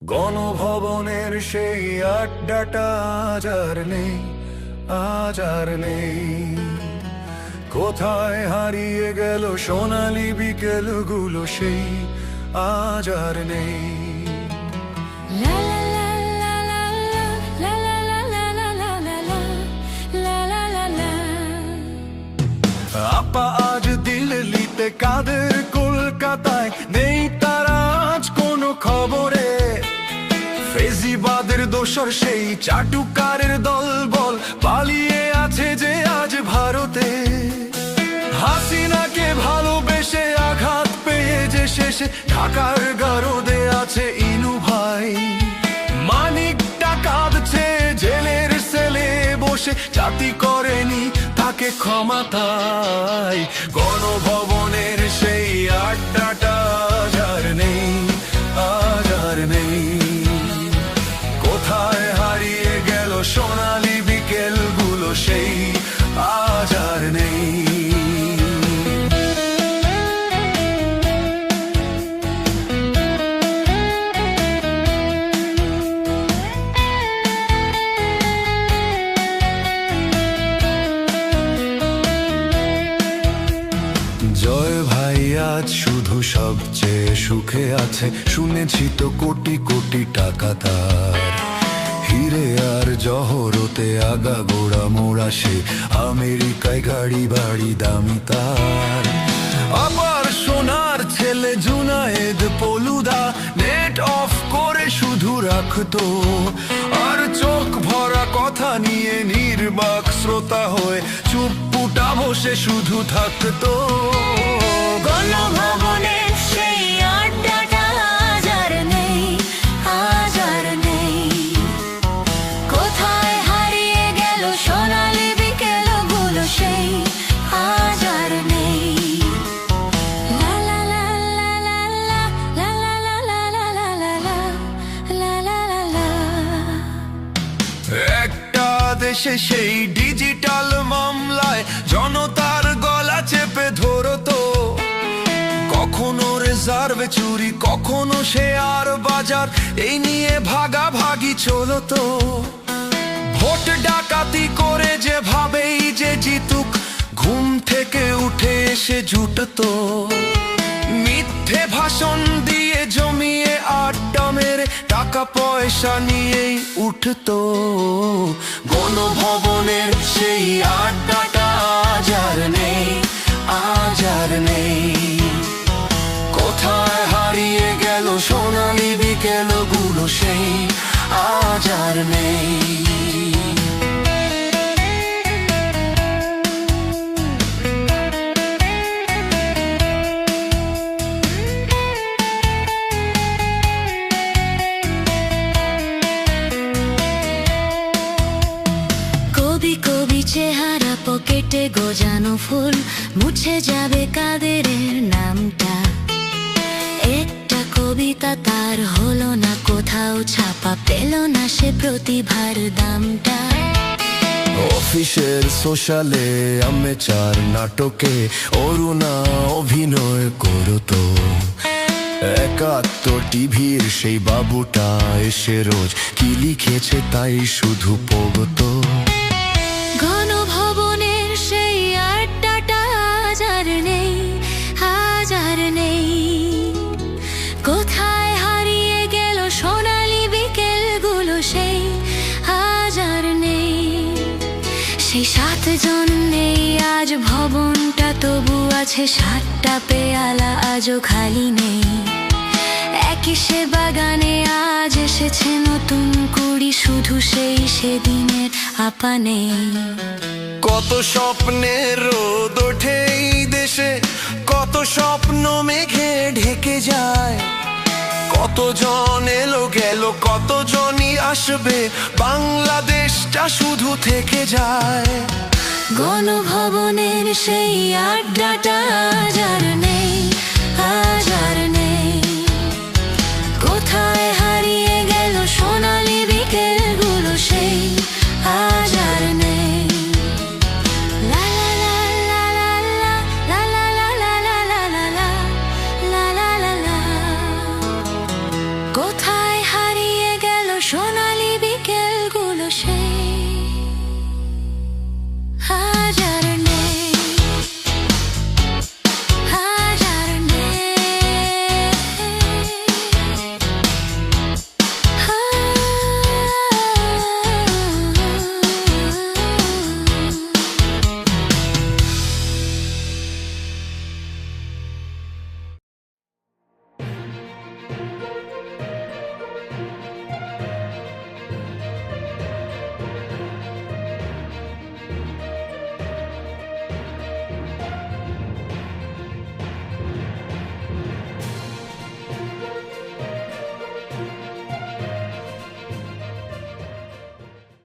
গণভবনের সেই আড্ডাটা আজ আর নেই, আজ আর নেই। কোথায় হারিয়ে গেল সোনালি বিকেলগুলো সেই আজ আর নেই। আপা আজ দিল্লিতে, কাদের কলকাতায়, নেই তারা আজ কোনো খবরে। ফেজিবাদের দোসর সেই চাটুকারের দলবল পালিয়ে আছে যে আজ ভারতে। হাসিনাকে ভালোবেসে আঘাত পেয়ে যে শেষে ঢাকার গারদে আছে ইনু ভাই। মানিকটা কাঁদছে জেলের সেলে বসে, জাতি করেনি তাকে ক্ষমা তাই। গণভবনের সেই আড্ডাটা আজ আর নেই, আজ আর নেই। কোথায় হারিয়ে গেল সোনালি বিকেলগুলো সেই আজ আর নেই। জয় ভাই আজ শুধু সবচেয়ে সুখে আছে, শুনেছি তো কোটি কোটি টাকা তার। হিরে আর জহরতে আগাগোড়া মোড়া সে, আমেরিকায় গাড়ি বাড়ি দামি তার। আবার সোনার ছেলে জুনায়েদ পলুদা নেট অফ করে শুধু রাখতো, আর চোখ ভরা কথা নিয়ে নির্বাক শ্রোতা হয়ে চুপপুটা বসে শুধু থাকতো। গণভবনের সেই আড্ডাটা আজ আর নেই, আজ আর নেই। কোথায় হারিয়ে গেল সোনালি বিকেলগুলো সেই আজ আর নেই। লা লা লা লা লা লা লা লা লা লা লা লা লা লা লা লা। একটা দেশে সেই ডিজিটাল মামলায় জনতার গলা চেপে ধরতো, কখনো রিজার্ভ চুরি, কখনো শেয়ার বাজার, এই নিয়ে ভাগাভাগি চলতো। ভোট ডাকাতি করে যে ভাবেই যে জিতুক, ঘুম থেকে উঠে এসে জুটতো। মিথ্যে ভাষণ দিয়ে জমিয়ে আড্ডা মেরে টাকা পয়সা নিয়েই উঠতো। গণভবনের সেই আড্ডাটা আজ আর নেই, আজ আর নেই। কোথায় হারিয়ে গেল সোনালি বিকেলগুলো সেই আজ আর নেই। কবি কবি চেহারা, পকেটে গোজানো ফুল, মুছে যাবে কাদেরের নামটা। একটা কবিতা তার হলো না কোথাও ছাপা, পেল না সে প্রতিভার দামটা। অফিসের সোশ্যালে আমেচার নাটকে অরুণা অভিনয় করতো। ৭১ টিভির সেই বাবুটা এসে রোজ কি লিখেছে তাই শুধু পড়তো। গণভবনের সেই আড্ডাটা আজ আর নেই, আজ আর নেই। কোথায় হারিয়ে গেল সোনালি বিকেলগুলো সেই আজ আর নেই। সেই ৭ জন নেই আজ ভবনটা, তবু আছে ৭টা পেয়ালা আজও খালি নেই। একই সে বাগানে আজ এসেছে নতুন কুড়ি, শুধু সেই সেদিনের আপা নেই। কত স্বপ্নের রোদ ওঠে এই দেশে, কত স্বপ্ন মেঘে ঢেকে যায়। কতজন এলো গেল, কতজনই আসবে, বাংলাদেশটা শুধু থেকে যায়। গণভবনের সেই আড্ডাটা আজ আর নেই, আজ আর নেই।